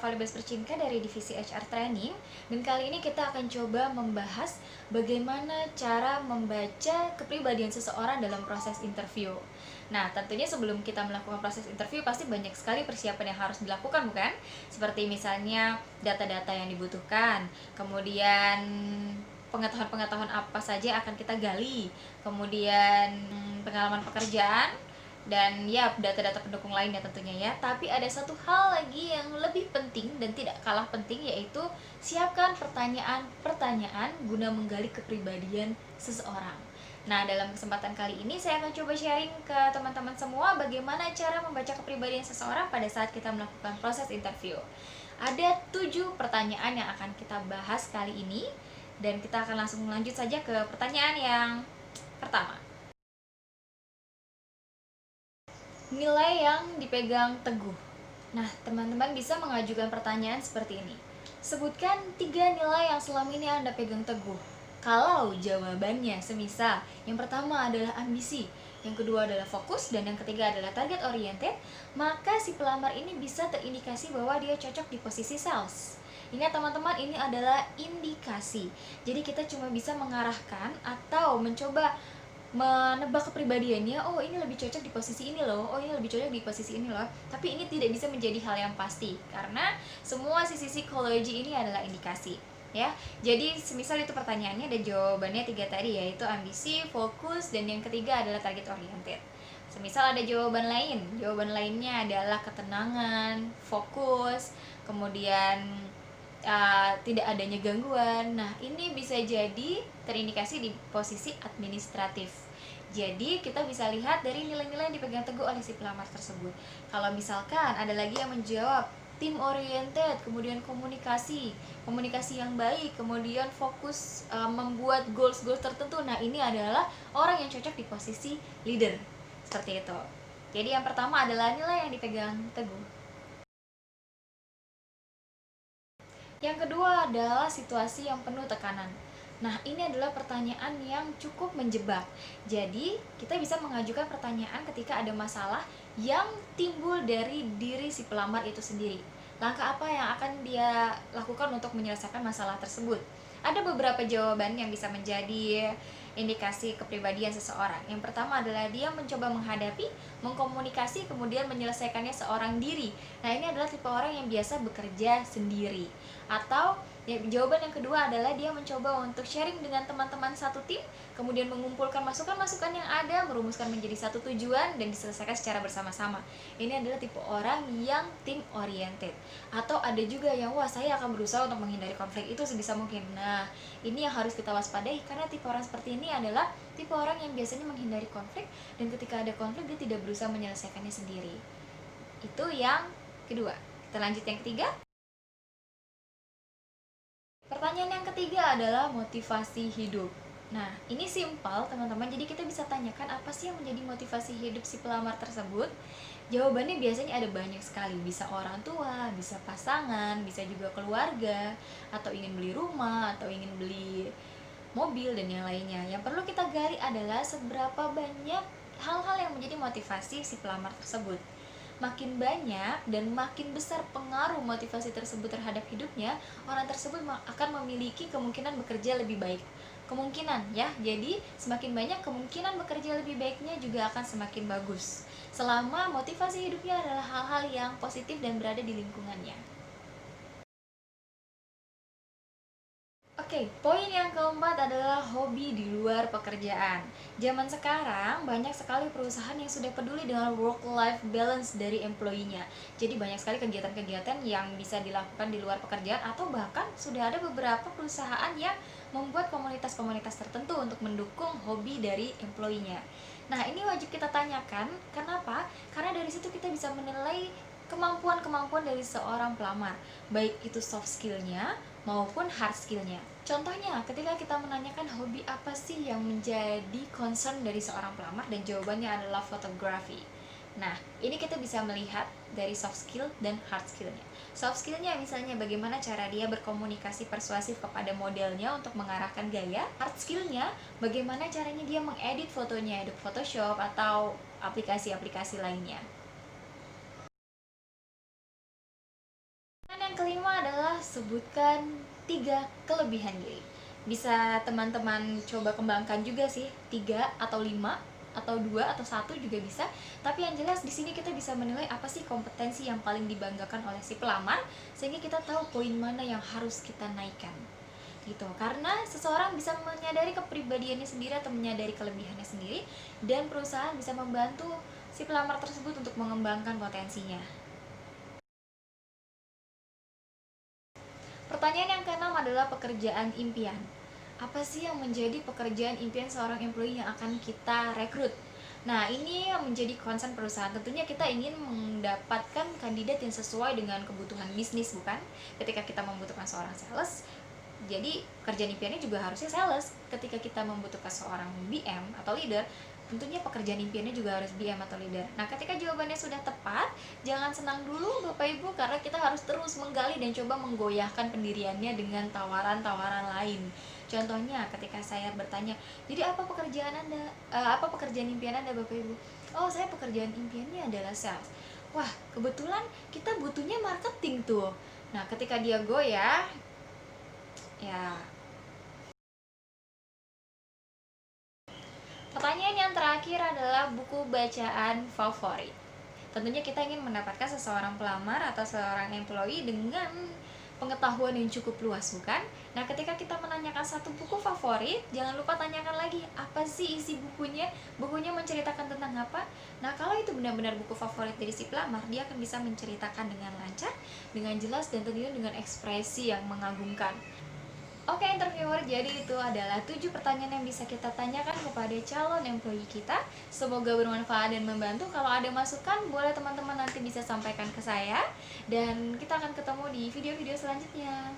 Rafael Bercinka dari Divisi HR Training. Dan kali ini kita akan coba membahas bagaimana cara membaca kepribadian seseorang dalam proses interview. Nah, tentunya sebelum kita melakukan proses interview pasti banyak sekali persiapan yang harus dilakukan, bukan? Seperti misalnya data-data yang dibutuhkan, kemudian pengetahuan-pengetahuan apa saja akan kita gali, kemudian pengalaman pekerjaan, dan ya data-data pendukung lainnya tentunya ya. Tapi ada satu hal lagi yang lebih penting dan tidak kalah penting, yaitu siapkan pertanyaan-pertanyaan guna menggali kepribadian seseorang. Nah, dalam kesempatan kali ini saya akan coba sharing ke teman-teman semua bagaimana cara membaca kepribadian seseorang pada saat kita melakukan proses interview. Ada 7 pertanyaan yang akan kita bahas kali ini, dan kita akan langsung lanjut saja ke pertanyaan yang pertama. Nilai yang dipegang teguh. Nah, teman-teman bisa mengajukan pertanyaan seperti ini. Sebutkan 3 nilai yang selama ini Anda pegang teguh. Kalau jawabannya semisal, yang pertama adalah ambisi, yang kedua adalah fokus, dan yang ketiga adalah target oriented, maka si pelamar ini bisa terindikasi bahwa dia cocok di posisi sales. Ingat teman-teman, ini adalah indikasi. Jadi kita cuma bisa mengarahkan atau mencoba menebak kepribadiannya, oh ini lebih cocok di posisi ini loh, oh ini lebih cocok di posisi ini loh. Tapi ini tidak bisa menjadi hal yang pasti, karena semua sisi psikologi ini adalah indikasi ya. Jadi semisal itu pertanyaannya dan jawabannya 3 tadi, yaitu ambisi, fokus, dan yang ketiga adalah target oriented. Semisal ada jawaban lainnya adalah ketenangan, fokus, kemudian tidak adanya gangguan. Nah, ini bisa jadi terindikasi di posisi administratif. Jadi kita bisa lihat dari nilai-nilai yang dipegang teguh oleh si pelamar tersebut. Kalau misalkan ada lagi yang menjawab tim oriented, kemudian komunikasi yang baik, kemudian fokus membuat goals tertentu. Nah, ini adalah orang yang cocok di posisi leader. Seperti itu. Jadi yang pertama adalah nilai yang dipegang teguh. Yang kedua adalah situasi yang penuh tekanan. Nah, ini adalah pertanyaan yang cukup menjebak. Jadi, kita bisa mengajukan pertanyaan ketika ada masalah yang timbul dari diri si pelamar itu sendiri. Langkah apa yang akan dia lakukan untuk menyelesaikan masalah tersebut? Ada beberapa jawaban yang bisa menjadi indikasi kepribadian seseorang. Yang pertama adalah dia mencoba menghadapi, mengkomunikasi, kemudian menyelesaikannya seorang diri. Nah, ini adalah tipe orang yang biasa bekerja sendiri. Atau jawaban yang kedua adalah dia mencoba untuk sharing dengan teman-teman satu tim, kemudian mengumpulkan masukan-masukan yang ada, merumuskan menjadi satu tujuan, dan diselesaikan secara bersama-sama. Ini adalah tipe orang yang team oriented. Atau ada juga yang, wah saya akan berusaha untuk menghindari konflik itu sebisa mungkin. Nah, ini yang harus kita waspadai, karena tipe orang seperti ini adalah tipe orang yang biasanya menghindari konflik, dan ketika ada konflik dia tidak berusaha menyelesaikannya sendiri. Itu yang kedua. Kita lanjut yang ketiga. Pertanyaan yang ketiga adalah motivasi hidup. Nah, ini simpel teman-teman, jadi kita bisa tanyakan apa sih yang menjadi motivasi hidup si pelamar tersebut. Jawabannya biasanya ada banyak sekali, bisa orang tua, bisa pasangan, bisa juga keluarga, atau ingin beli rumah, atau ingin beli mobil, dan yang lainnya. Yang perlu kita gali adalah seberapa banyak hal-hal yang menjadi motivasi si pelamar tersebut. Makin banyak dan makin besar pengaruh motivasi tersebut terhadap hidupnya, orang tersebut akan memiliki kemungkinan bekerja lebih baik. Kemungkinan ya, jadi semakin banyak kemungkinan bekerja lebih baiknya juga akan semakin bagus, selama motivasi hidupnya adalah hal-hal yang positif dan berada di lingkungannya. Oke, poin yang keempat adalah hobi di luar pekerjaan. Zaman sekarang banyak sekali perusahaan yang sudah peduli dengan work-life balance dari employee-nya. Jadi banyak sekali kegiatan-kegiatan yang bisa dilakukan di luar pekerjaan, atau bahkan sudah ada beberapa perusahaan yang membuat komunitas-komunitas tertentu untuk mendukung hobi dari employee-nya. Nah, ini wajib kita tanyakan. Kenapa? Karena dari situ kita bisa menilai kemampuan-kemampuan dari seorang pelamar, baik itu soft skill-nya maupun hard skill-nya. Contohnya, ketika kita menanyakan hobi apa sih yang menjadi concern dari seorang pelamar, dan jawabannya adalah fotografi. Nah, ini kita bisa melihat dari soft skill dan hard skill-nya. Soft skill-nya misalnya bagaimana cara dia berkomunikasi persuasif kepada modelnya untuk mengarahkan gaya. Hard skill-nya bagaimana caranya dia mengedit fotonya, Adobe Photoshop atau aplikasi-aplikasi lainnya. kelima adalah sebutkan 3 kelebihan diri. Bisa teman-teman coba kembangkan juga sih, 3 atau 5 atau 2 atau 1 juga bisa. Tapi yang jelas di sini kita bisa menilai apa sih kompetensi yang paling dibanggakan oleh si pelamar, sehingga kita tahu poin mana yang harus kita naikkan. Gitu. Karena seseorang bisa menyadari kepribadiannya sendiri atau menyadari kelebihannya sendiri, dan perusahaan bisa membantu si pelamar tersebut untuk mengembangkan potensinya. Pertanyaan yang keenam adalah pekerjaan impian. Apa sih yang menjadi pekerjaan impian seorang employee yang akan kita rekrut? Nah, ini yang menjadi concern perusahaan. Tentunya kita ingin mendapatkan kandidat yang sesuai dengan kebutuhan bisnis, bukan? Ketika kita membutuhkan seorang sales, jadi pekerjaan impiannya juga harusnya sales. Ketika kita membutuhkan seorang BM atau leader, tentunya pekerjaan impiannya juga harus BM atau leader. Nah, ketika jawabannya sudah tepat, jangan senang dulu Bapak Ibu, karena kita harus terus menggali dan coba menggoyahkan pendiriannya dengan tawaran-tawaran lain. Contohnya, ketika saya bertanya, jadi apa pekerjaan Anda? Apa pekerjaan impian Anda Bapak Ibu? Oh, saya pekerjaan impiannya adalah sales. Wah, kebetulan kita butuhnya marketing tuh. Nah, ketika dia goyah, ya. Pertanyaan yang terakhir adalah buku bacaan favorit. Tentunya kita ingin mendapatkan seseorang pelamar atau seorang employee dengan pengetahuan yang cukup luas, bukan? Nah, ketika kita menanyakan satu buku favorit, jangan lupa tanyakan lagi, apa sih isi bukunya? Bukunya menceritakan tentang apa? Nah, kalau itu benar-benar buku favorit dari si pelamar, dia akan bisa menceritakan dengan lancar, dengan jelas, dan tentunya dengan ekspresi yang mengagumkan. Oke interviewer, jadi itu adalah 7 pertanyaan yang bisa kita tanyakan kepada calon employee kita. Semoga bermanfaat dan membantu. Kalau ada masukan, boleh teman-teman nanti bisa sampaikan ke saya. Dan kita akan ketemu di video-video selanjutnya.